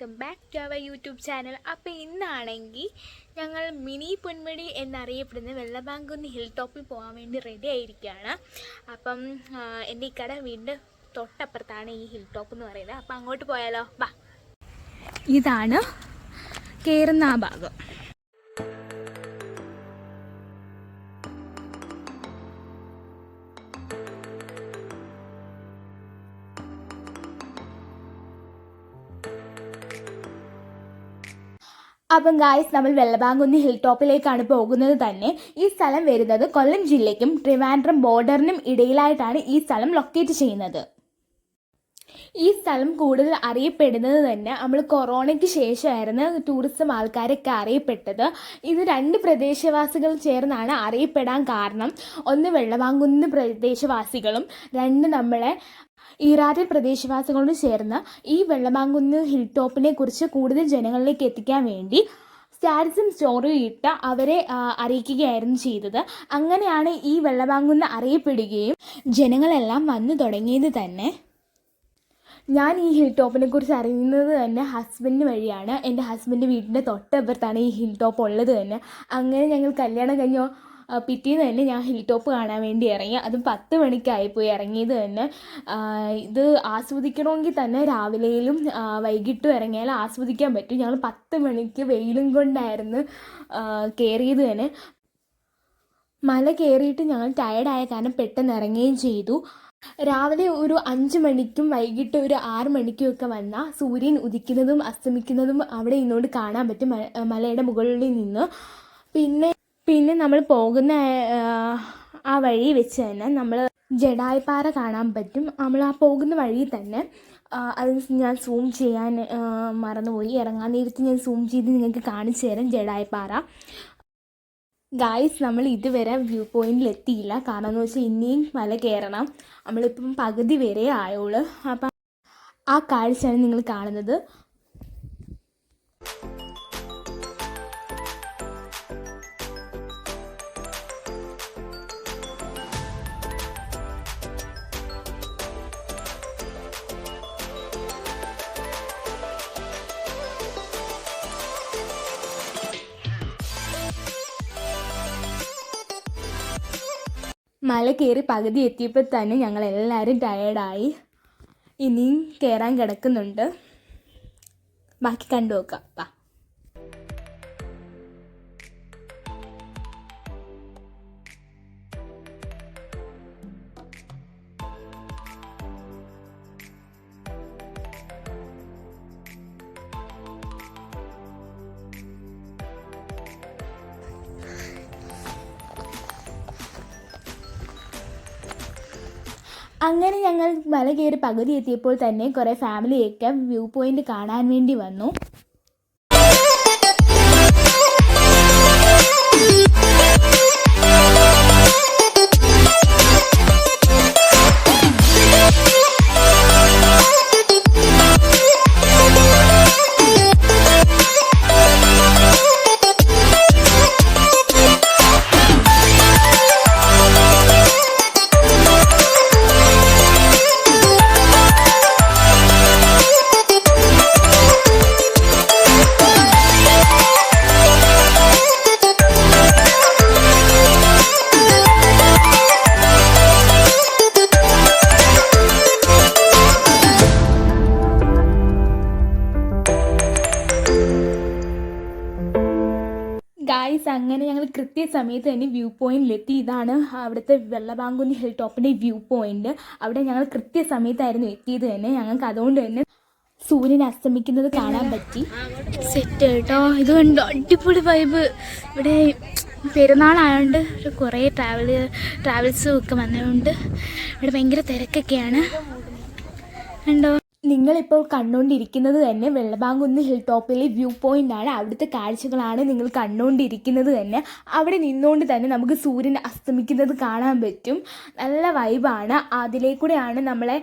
Welcome back to our YouTube channel. അപ്പോൾ ഇന്നാണെങ്കിൽ ഞങ്ങൾ മിനി പൊന്മുടി എന്നറിയപ്പെടുന്ന വെള്ളബാങ്കുന്ന് ഹിൽ ടോപ്പിൽ പോകാൻ വേണ്ടി റെഡി ആയിരിക്കുകയാണ്. അപ്പം എൻ്റെ ഇക്കടെ വീടിൻ്റെ തൊട്ടപ്പുറത്താണ് ഈ ഹിൽ ടോപ്പ് എന്ന് പറയുന്നത്. അപ്പം അങ്ങോട്ട് പോയാലോ? ബാ, ഇതാണ് കയറുന്ന ആ ഭാഗം. അപ്പം ഗായ്സ്, നമ്മൾ വെള്ളബാങ്കുന്ന് ഹിൽ ടോപ്പിലേക്കാണ് പോകുന്നത്. തന്നെ ഈ സ്ഥലം വരുന്നത് കൊല്ലം ജില്ലയ്ക്കും ട്രിവാൻഡ്രം ബോർഡറിനും ഇടയിലായിട്ടാണ് ഈ സ്ഥലം ലൊക്കേറ്റ് ചെയ്യുന്നത്. ഈ സ്ഥലം കൂടുതൽ അറിയപ്പെടുന്നത് തന്നെ നമ്മൾ കൊറോണയ്ക്ക് ശേഷമായിരുന്നു ടൂറിസം ആൾക്കാരൊക്കെ അറിയപ്പെട്ടത്. ഇത് രണ്ട് പ്രദേശവാസികൾ ചേർന്നാണ് അറിയപ്പെടാൻ കാരണം. ഒന്ന് വെള്ളബാങ്കുന്ന് പ്രദേശവാസികളും, രണ്ട് നമ്മളെ ഈരാറ്റിൽ പ്രദേശവാസികളോട് ചേർന്ന് ഈ വെള്ളബാങ്കുന്ന് ഹിൽ ടോപ്പിനെ കുറിച്ച് കൂടുതൽ ജനങ്ങളിലേക്ക് എത്തിക്കാൻ വേണ്ടി സ്റ്റാറ്റസും സ്റ്റോറിയും ഇട്ട് അവരെ അറിയിക്കുകയായിരുന്നു ചെയ്തത്. അങ്ങനെയാണ് ഈ വെള്ളബാങ്കുന്ന് അറിയപ്പെടുകയും ജനങ്ങളെല്ലാം വന്നു തുടങ്ങിയത് തന്നെ. ഞാൻ ഈ ഹിൽ ടോപ്പിനെ കുറിച്ച് അറിയുന്നത് തന്നെ ഹസ്ബൻഡ് വഴിയാണ്. എൻ്റെ ഹസ്ബൻഡ് വീടിൻ്റെ തൊട്ടപ്പുറത്താണ് ഈ ഹിൽ ടോപ്പ് ഉള്ളത് തന്നെ. അങ്ങനെ ഞങ്ങൾ കല്യാണം കഴിഞ്ഞ പിറ്റേന്ന് തന്നെ ഞാൻ ഹിൽ ടോപ്പ് കാണാൻ വേണ്ടി ഇറങ്ങി. അതും 10 മണിക്കായിപ്പോയി ഇറങ്ങിയത് തന്നെ. ഇത് ആസ്വദിക്കണമെങ്കിൽ തന്നെ രാവിലെയിലും വൈകിട്ടും ഇറങ്ങിയാലും ആസ്വദിക്കാൻ പറ്റും. ഞങ്ങൾ 10 മണിക്ക് വെയിലും കൊണ്ടായിരുന്നു കയറിയത് തന്നെ. മല കയറിയിട്ട് ഞങ്ങൾ ടയർഡായ കാരണം പെട്ടെന്ന് ഇറങ്ങുകയും ചെയ്തു. രാവിലെ ഒരു 5 മണിക്കും വൈകിട്ട് ഒരു 6 മണിക്കും ഒക്കെ വന്നാൽ സൂര്യൻ ഉദിക്കുന്നതും അസ്തമിക്കുന്നതും അവിടെ നിന്നുകൊണ്ട് കാണാൻ പറ്റും മലയുടെ മുകളിൽ നിന്ന്. പിന്നെ നമ്മൾ പോകുന്ന ആ വഴി വെച്ച് തന്നെ നമ്മൾ ജഡായിപ്പാറ കാണാൻ പറ്റും. നമ്മൾ ആ പോകുന്ന വഴി തന്നെ. അത് ഞാൻ സൂം ചെയ്യാൻ മറന്നുപോയി. ഇറങ്ങാൻ നേരത്ത് ഞാൻ സൂം ചെയ്ത് നിങ്ങൾക്ക് കാണിച്ചു തരാം ജഡായിപ്പാറ. ഗായ്സ്, നമ്മൾ ഇതുവരെ വ്യൂ പോയിന്റിൽ എത്തിയില്ല. കാരണം എന്ന് വെച്ചാൽ ഇനിയും മല കയറണം. നമ്മളിപ്പം പകുതി വരെ ആയോളൂ. അപ്പം ആ കാഴ്ചയാണ് നിങ്ങൾ കാണുന്നത്. മല കയറി പകുതി എത്തിയപ്പോൾ തന്നെ ഞങ്ങളെല്ലാവരും ടയേർഡായി. ഇനിയും കയറാൻ കിടക്കുന്നുണ്ട്. ബാക്കി കണ്ടു നോക്കാം. വാ. അങ്ങനെ ഞങ്ങൾ മല കയറി പകുതി എത്തിയപ്പോൾ തന്നെ കുറേ ഫാമിലിയൊക്കെ വ്യൂ പോയിന്റ് കാണാൻ വേണ്ടി വന്നു. ഗായ്സ്, അങ്ങനെ ഞങ്ങൾ കൃത്യസമയത്ത് തന്നെ വ്യൂ പോയിന്റിലെത്തി. ഇതാണ് അവിടുത്തെ വെള്ളബാങ്കുന്ന് ഹിൽ ടോപ്പിൻ്റെ വ്യൂ പോയിന്റ്. അവിടെ ഞങ്ങൾ കൃത്യസമയത്തായിരുന്നു എത്തിയത് തന്നെ. ഞങ്ങൾക്ക് അതുകൊണ്ട് തന്നെ സൂര്യൻ അസ്തമിക്കുന്നത് കാണാൻ പറ്റി. സെറ്റ് കേട്ടോ, ഇത് കണ്ടോ, അടിപൊളി വൈബ്. ഇവിടെ പെരുന്നാളായതുകൊണ്ട് കുറേ ട്രാവൽസും ഒക്കെ വന്നതുകൊണ്ട് ഇവിടെ ഭയങ്കര തിരക്കൊക്കെയാണ്. കണ്ടോ, നിങ്ങളിപ്പോൾ കണ്ടുകൊണ്ടിരിക്കുന്നത് തന്നെ വെള്ളബാങ്കുന്ന് ഹിൽ ടോപ്പിലെ വ്യൂ പോയിൻ്റാണ്. അവിടുത്തെ കാഴ്ചകളാണ് നിങ്ങൾ കണ്ടുകൊണ്ടിരിക്കുന്നത് തന്നെ. അവിടെ നിന്നുകൊണ്ട് തന്നെ നമുക്ക് സൂര്യൻ അസ്തമിക്കുന്നത് കാണാൻ പറ്റും. നല്ല വൈബാണ്. അതിലേക്കൂടെയാണ് നമ്മളെ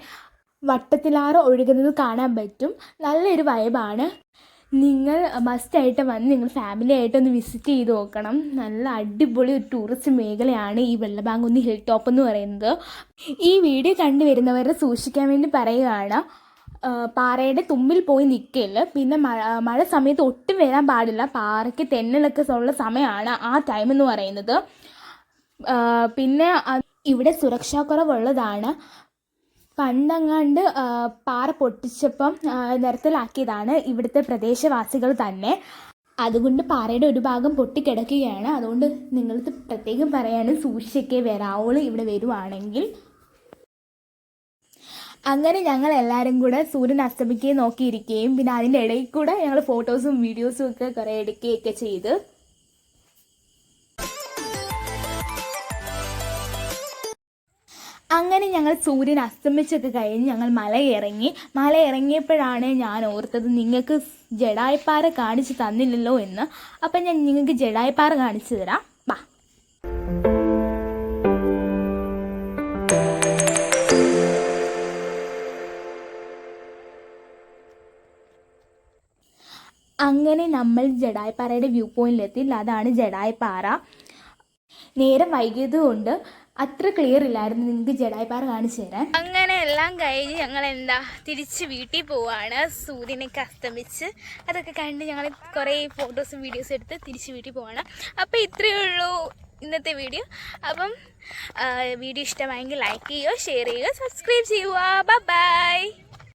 വട്ടത്തിലാറ് ഒഴുകുന്നത് കാണാൻ പറ്റും. നല്ലൊരു വൈബാണ്. നിങ്ങൾ മസ്റ്റായിട്ട് വന്ന് നിങ്ങൾ ഫാമിലി ആയിട്ടൊന്ന് വിസിറ്റ് ചെയ്ത് നോക്കണം. നല്ല അടിപൊളി ഒരു ടൂറിസ്റ്റ് മേഖലയാണ് ഈ വെള്ളബാങ്കുന്ന് ഹിൽ ടോപ്പ് എന്ന് പറയുന്നത്. ഈ വീഡിയോ കണ്ടുവരുന്നവരെ സൂക്ഷിക്കാൻ വേണ്ടി പറയുകയാണ്. പാറയുടെ തുമ്പിൽ പോയി നിൽക്കല്. പിന്നെ മഴ സമയത്ത് ഒട്ടും വരാൻ പാടില്ല. പാറയ്ക്ക് തെന്നലൊക്കെ ഉള്ള സമയമാണ് ആ ടൈം എന്ന് പറയുന്നത്. പിന്നെ ഇവിടെ സുരക്ഷാക്കുറവുള്ളതാണ്. പണ്ടങ്ങാണ്ട് പാറ പൊട്ടിച്ചപ്പം നിരത്തിലാക്കിയതാണ് ഇവിടുത്തെ പ്രദേശവാസികൾ തന്നെ. അതുകൊണ്ട് പാറയുടെ ഒരു ഭാഗം പൊട്ടിക്കിടക്കുകയാണ്. അതുകൊണ്ട് നിങ്ങൾക്ക് പ്രത്യേകം പറയാണ്, സൂക്ഷിച്ചൊക്കെ വരാവുള്ളൂ ഇവിടെ വരുവാണെങ്കിൽ. അങ്ങനെ ഞങ്ങൾ എല്ലാവരും കൂടെ സൂര്യൻ അസ്തമിക്കുകയും നോക്കിയിരിക്കുകയും പിന്നെ അതിൻ്റെ ഇടയിൽ കൂടെ ഞങ്ങൾ ഫോട്ടോസും വീഡിയോസും ഒക്കെ കുറേ എടുക്കുകയൊക്കെ ചെയ്ത്. അങ്ങനെ ഞങ്ങൾ സൂര്യൻ അസ്തമിച്ചൊക്കെ കഴിഞ്ഞ് ഞങ്ങൾ മല ഇറങ്ങിയപ്പോഴാണ് ഞാൻ ഓർത്തത് നിങ്ങൾക്ക് ജഡായിപ്പാറ കാണിച്ചു തന്നില്ലല്ലോ എന്ന്. അപ്പം ഞാൻ നിങ്ങൾക്ക് ജഡായിപ്പാറ കാണിച്ചു തരാം. വാ. അങ്ങനെ നമ്മൾ ജഡായിപ്പാറയുടെ വ്യൂ പോയിന്റിലെത്തി. അതാണ് ജഡായിപ്പാറ. നേരം വൈകിയതുകൊണ്ട് അത്ര ക്ലിയർ ഇല്ലായിരുന്നു നിങ്ങൾക്ക് ജഡായിപ്പാറ കാണിച്ചു തരാൻ. അങ്ങനെ എല്ലാം കഴിഞ്ഞ് ഞങ്ങൾ തിരിച്ച് വീട്ടിൽ പോവാണ്. സൂര്യനൊക്കെ അസ്തമിച്ച് അതൊക്കെ കണ്ട് ഞങ്ങൾ കുറേ ഫോട്ടോസും വീഡിയോസും എടുത്ത് തിരിച്ച് വീട്ടിൽ പോവാണ്. അപ്പോൾ ഇത്രയേ ഉള്ളൂ ഇന്നത്തെ വീഡിയോ. അപ്പം വീഡിയോ ഇഷ്ടമായെങ്കിൽ ലൈക്ക് ചെയ്യുക, ഷെയർ ചെയ്യുക, സബ്സ്ക്രൈബ് ചെയ്യുക. ബൈ.